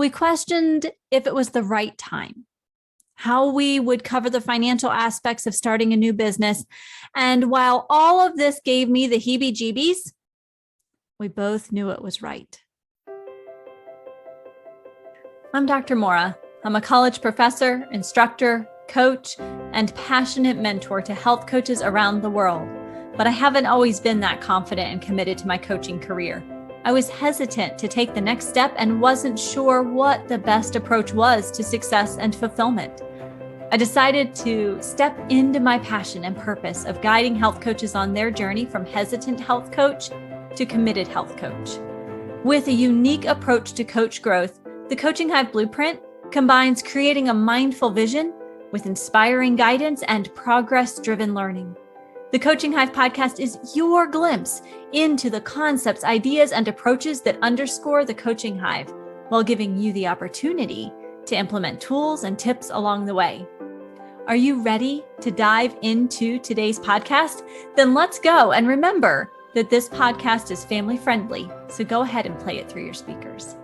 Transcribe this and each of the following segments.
We questioned if it was the right time, how we would cover the financial aspects of starting a new business. And while all of this gave me the heebie-jeebies, we both knew it was right. I'm Dr. Moira. I'm a college professor, instructor, coach, and passionate mentor to health coaches around the world. But I haven't always been that confident and committed to my coaching career. I was hesitant to take the next step and wasn't sure what the best approach was to success and fulfillment. I decided to step into my passion and purpose of guiding health coaches on their journey from hesitant health coach to committed health coach. With a unique approach to coach growth, the Coaching Hive Blueprint combines creating a mindful vision with inspiring guidance and progress-driven learning. The Coaching Hive podcast is your glimpse into the concepts, ideas, and approaches that underscore the Coaching Hive while giving you the opportunity to implement tools and tips along the way. Are you ready to dive into today's podcast? Then let's go. And remember that this podcast is family friendly, so go ahead and play it through your speakers.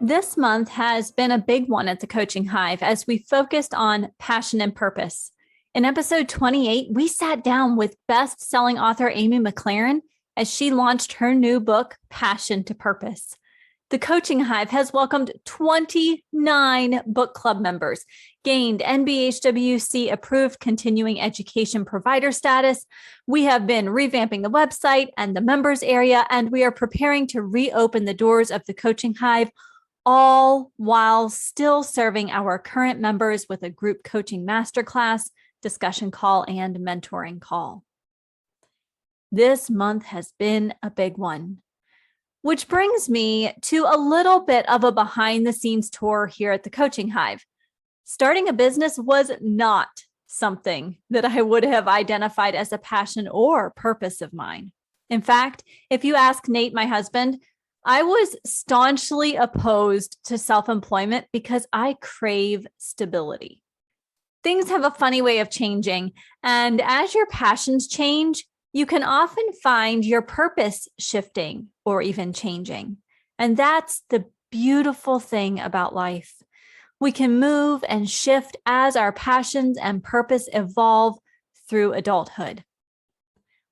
This month has been a big one at the Coaching Hive as we focused on passion and purpose. In episode 28, we sat down with best-selling author Amy McLaren as she launched her new book, Passion to Purpose. The Coaching Hive has welcomed 29 book club members, gained NBHWC approved continuing education provider status. We have been revamping the website and the members area, and we are preparing to reopen the doors of the Coaching Hive, all while still serving our current members with a group coaching masterclass, discussion call, and mentoring call. This month has been a big one, which brings me to a little bit of a behind the scenes tour here at the Coaching Hive. Starting a business was not something that I would have identified as a passion or purpose of mine. In fact, if you ask Nate, my husband, I was staunchly opposed to self-employment because I crave stability. Things have a funny way of changing, and as your passions change, you can often find your purpose shifting or even changing. And that's the beautiful thing about life. We can move and shift as our passions and purpose evolve through adulthood.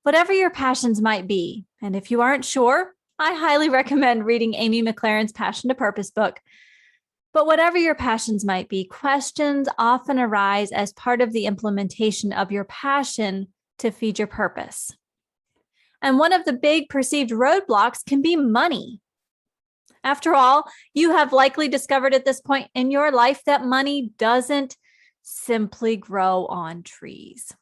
Whatever your passions might be, and if you aren't sure, I highly recommend reading Amy McLaren's Passion to Purpose book. But whatever your passions might be, questions often arise as part of the implementation of your passion to feed your purpose. And one of the big perceived roadblocks can be money. After all, you have likely discovered at this point in your life that money doesn't simply grow on trees.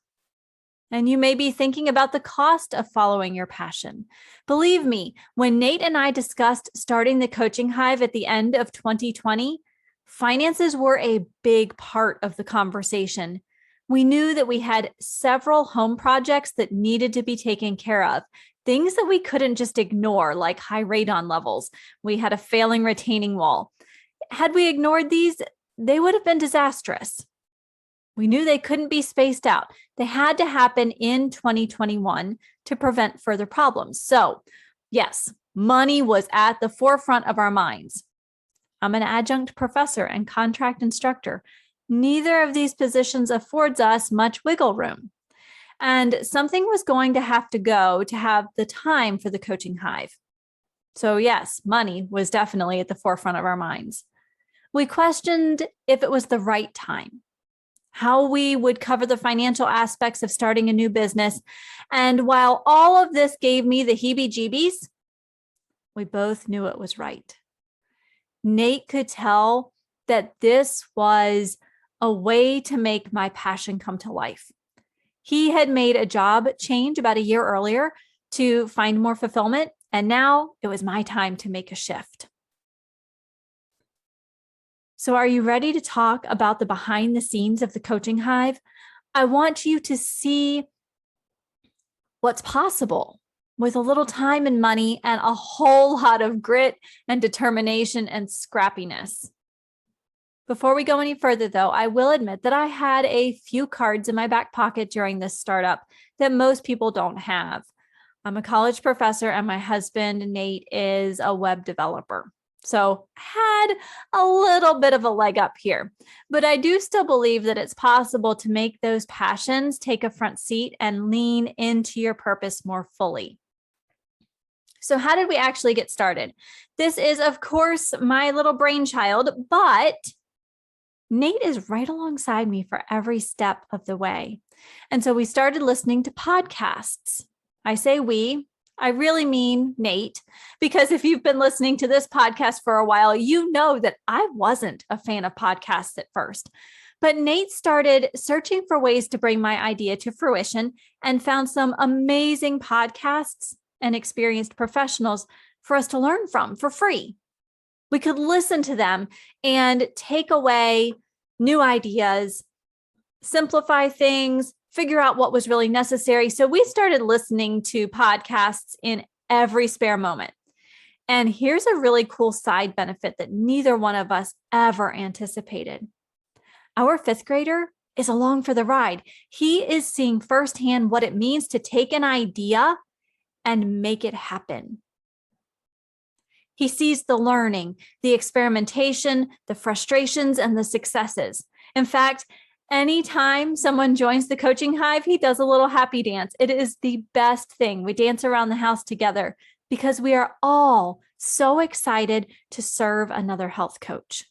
And you may be thinking about the cost of following your passion. Believe me, when Nate and I discussed starting the Coaching Hive at the end of 2020, finances were a big part of the conversation. We knew that we had several home projects that needed to be taken care of, things that we couldn't just ignore, like high radon levels. We had a failing retaining wall. Had we ignored these, they would have been disastrous. We knew they couldn't be spaced out. They had to happen in 2021 to prevent further problems. So, yes, money was at the forefront of our minds. I'm an adjunct professor and contract instructor. Neither of these positions affords us much wiggle room. And something was going to have to go to have the time for the Coaching Hive. So yes, money was definitely at the forefront of our minds. We questioned if it was the right time, how we would cover the financial aspects of starting a new business. And while all of this gave me the heebie-jeebies, we both knew it was right. Nate could tell that this was a way to make my passion come to life. He had made a job change about a year earlier to find more fulfillment, and now it was my time to make a shift. So are you ready to talk about the behind the scenes of the Coaching Hive? I want you to see what's possible with a little time and money and a whole lot of grit and determination and scrappiness. Before we go any further, though, I will admit that I had a few cards in my back pocket during this startup that most people don't have. I'm a college professor and my husband, Nate, is a web developer. So had a little bit of a leg up here, but I do still believe that it's possible to make those passions take a front seat and lean into your purpose more fully. So how did we actually get started? This is, of course, my little brainchild, but Nate is right alongside me for every step of the way. And so we started listening to podcasts. I say we, I really mean Nate, because if you've been listening to this podcast for a while, you know that I wasn't a fan of podcasts at first. But Nate started searching for ways to bring my idea to fruition and found some amazing podcasts and experienced professionals for us to learn from for free. We could listen to them and take away new ideas, simplify things, figure out what was really necessary. So we started listening to podcasts in every spare moment. And here's a really cool side benefit that neither one of us ever anticipated. Our fifth grader is along for the ride. He is seeing firsthand what it means to take an idea and make it happen. He sees the learning, the experimentation, the frustrations, and the successes. In fact, anytime someone joins the Coaching Hive, he does a little happy dance. It is the best thing. We dance around the house together because we are all so excited to serve another health coach.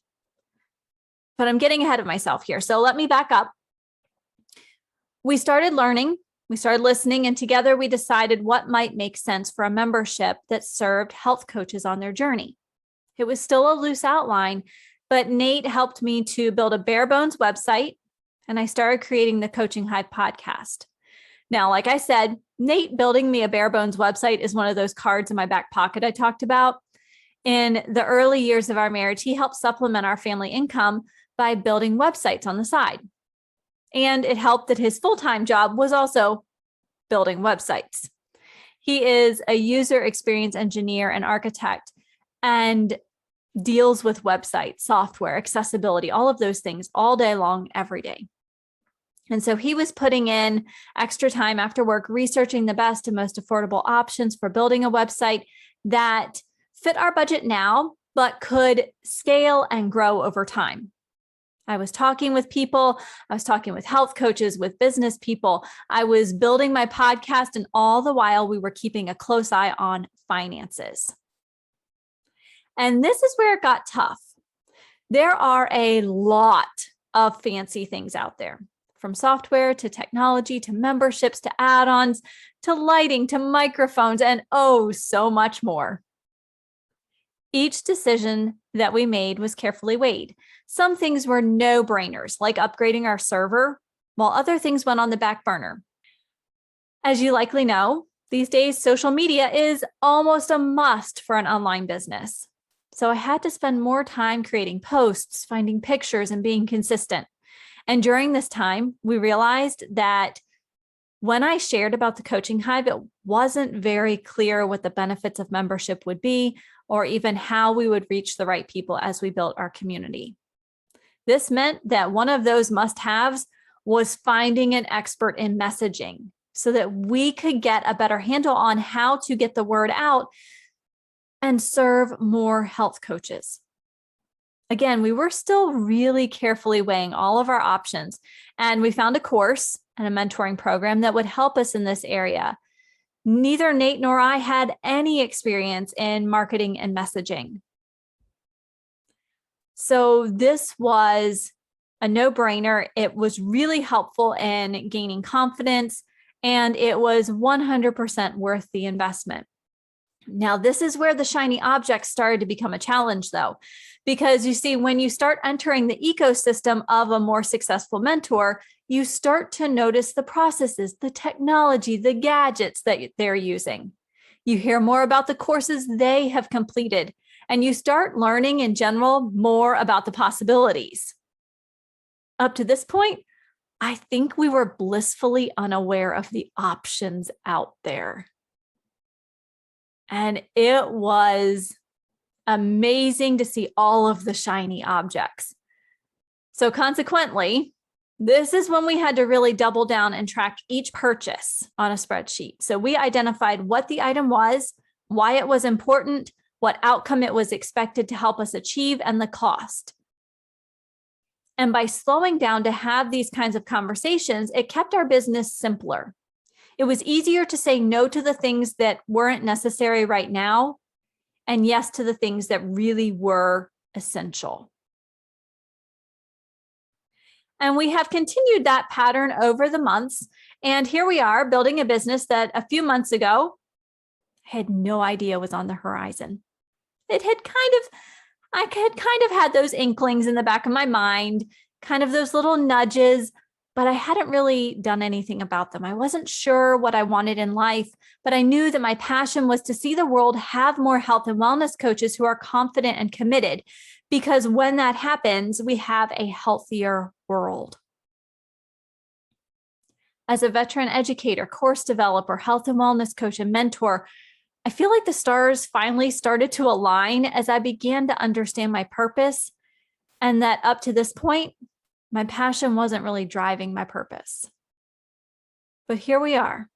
But I'm getting ahead of myself here, so let me back up. We started learning. We started listening, and together we decided what might make sense for a membership that served health coaches on their journey. It was still a loose outline, but Nate helped me to build a bare bones website, and I started creating the Coaching Hive podcast. Now, like I said, Nate building me a bare bones website is one of those cards in my back pocket I talked about. In the early years of our marriage, he helped supplement our family income by building websites on the side. And it helped that his full-time job was also building websites. He is a user experience engineer and architect and deals with websites, software, accessibility, all of those things all day long, every day. And so he was putting in extra time after work, researching the best and most affordable options for building a website that fit our budget now, but could scale and grow over time. I was talking with people, I was talking with health coaches, with business people. I was building my podcast, and all the while we were keeping a close eye on finances. And this is where it got tough. There are a lot of fancy things out there, from software to technology to memberships to add-ons to lighting to microphones and oh, so much more. Each decision that we made was carefully weighed. Some things were no-brainers, like upgrading our server, while other things went on the back burner. As you likely know, these days, social media is almost a must for an online business. So I had to spend more time creating posts, finding pictures, and being consistent. And during this time, we realized that when I shared about the Coaching Hive, it wasn't very clear what the benefits of membership would be, or even how we would reach the right people as we built our community. This meant that one of those must-haves was finding an expert in messaging so that we could get a better handle on how to get the word out and serve more health coaches. Again, we were still really carefully weighing all of our options, and we found a course and a mentoring program that would help us in this area. Neither Nate nor I had any experience in marketing and messaging. So this was a no-brainer. It was really helpful in gaining confidence, and it was 100% worth the investment. Now, this is where the shiny objects started to become a challenge, though, because you see, when you start entering the ecosystem of a more successful mentor, you start to notice the processes, the technology, the gadgets that they're using. You hear more about the courses they have completed, and you start learning in general more about the possibilities. Up to this point, I think we were blissfully unaware of the options out there. And it was amazing to see all of the shiny objects. So consequently, This is when we had to really double down and track each purchase on a spreadsheet. So we identified what the item was, why it was important, what outcome it was expected to help us achieve, and the cost. And by slowing down to have these kinds of conversations, it kept our business simpler. It was easier to say no to the things that weren't necessary right now, and yes to the things that really were essential. And we have continued that pattern over the months. And here we are building a business that a few months ago, I had no idea was on the horizon. I had kind of had those inklings in the back of my mind, kind of those little nudges, but I hadn't really done anything about them. I wasn't sure what I wanted in life, but I knew that my passion was to see the world have more health and wellness coaches who are confident and committed, because when that happens, we have a healthier world. As a veteran educator, course developer, health and wellness coach, and mentor, I feel like the stars finally started to align as I began to understand my purpose, and that up to this point, my passion wasn't really driving my purpose. But here we are,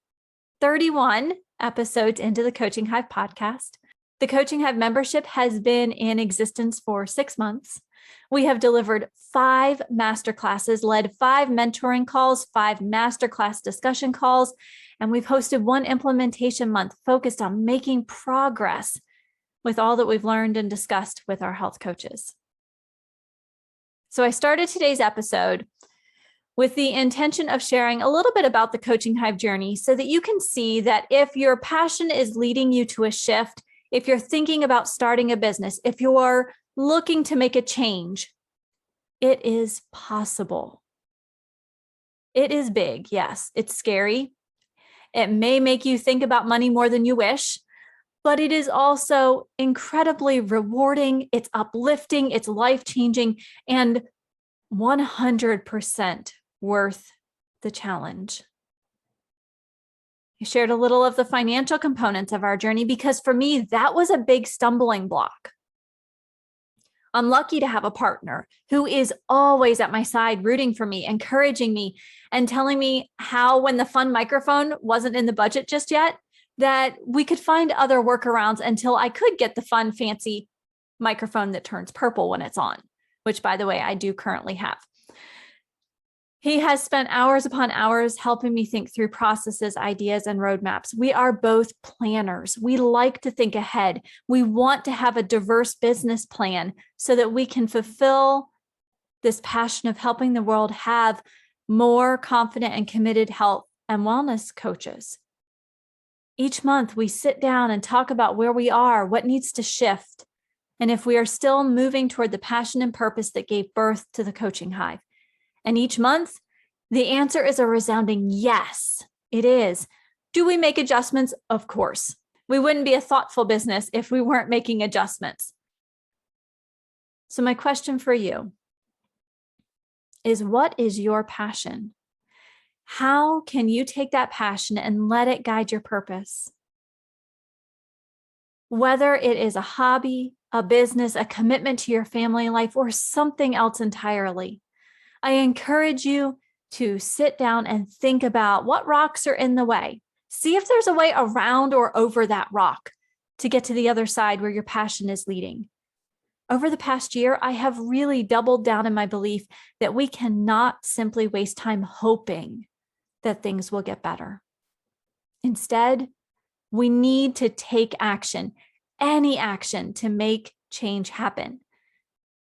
31 episodes into the Coaching Hive podcast. The Coaching Hive membership has been in existence for 6 months. We have delivered 5 masterclasses, led 5 mentoring calls, 5 masterclass discussion calls, and we've hosted 1 implementation month focused on making progress with all that we've learned and discussed with our health coaches. So I started today's episode with the intention of sharing a little bit about the Coaching Hive journey so that you can see that if your passion is leading you to a shift, if you're thinking about starting a business, if you're looking to make a change, it is possible. It is big, yes. It's scary. It may make you think about money more than you wish, but it is also incredibly rewarding. It's uplifting, it's life-changing, and 100% worth the challenge. I shared a little of the financial components of our journey because for me, that was a big stumbling block. I'm lucky to have a partner who is always at my side, rooting for me, encouraging me, and telling me how, when the fun microphone wasn't in the budget just yet, that we could find other workarounds until I could get the fun, fancy microphone that turns purple when it's on, which, by the way, I do currently have. He has spent hours upon hours helping me think through processes, ideas, and roadmaps. We are both planners. We like to think ahead. We want to have a diverse business plan so that we can fulfill this passion of helping the world have more confident and committed health and wellness coaches. Each month, we sit down and talk about where we are, what needs to shift, and if we are still moving toward the passion and purpose that gave birth to the Coaching Hive. And each month, the answer is a resounding yes, it is. Do we make adjustments? Of course. We wouldn't be a thoughtful business if we weren't making adjustments. So my question for you is, what is your passion? How can you take that passion and let it guide your purpose? Whether it is a hobby, a business, a commitment to your family life, or something else entirely, I encourage you to sit down and think about what rocks are in the way. See if there's a way around or over that rock to get to the other side where your passion is leading. Over the past year, I have really doubled down in my belief that we cannot simply waste time hoping that things will get better. Instead, we need to take action, any action to make change happen.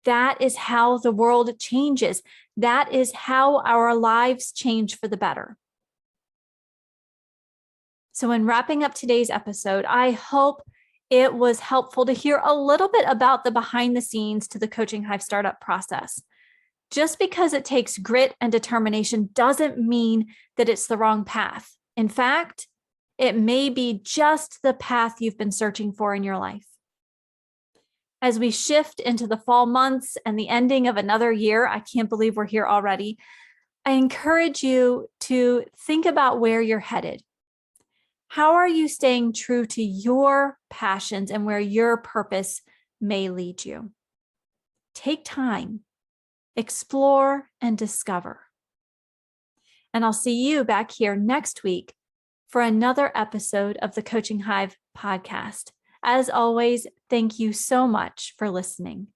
That is how the world changes. That is how our lives change for the better. So in wrapping up today's episode, I hope it was helpful to hear a little bit about the behind the scenes to the Coaching Hive startup process. Just because it takes grit and determination doesn't mean that it's the wrong path. In fact, it may be just the path you've been searching for in your life. As we shift into the fall months and the ending of another year, I can't believe we're here already, I encourage you to think about where you're headed. How are you staying true to your passions and where your purpose may lead you? Take time, explore, and discover. And I'll see you back here next week for another episode of the Coaching Hive podcast. As always, thank you so much for listening.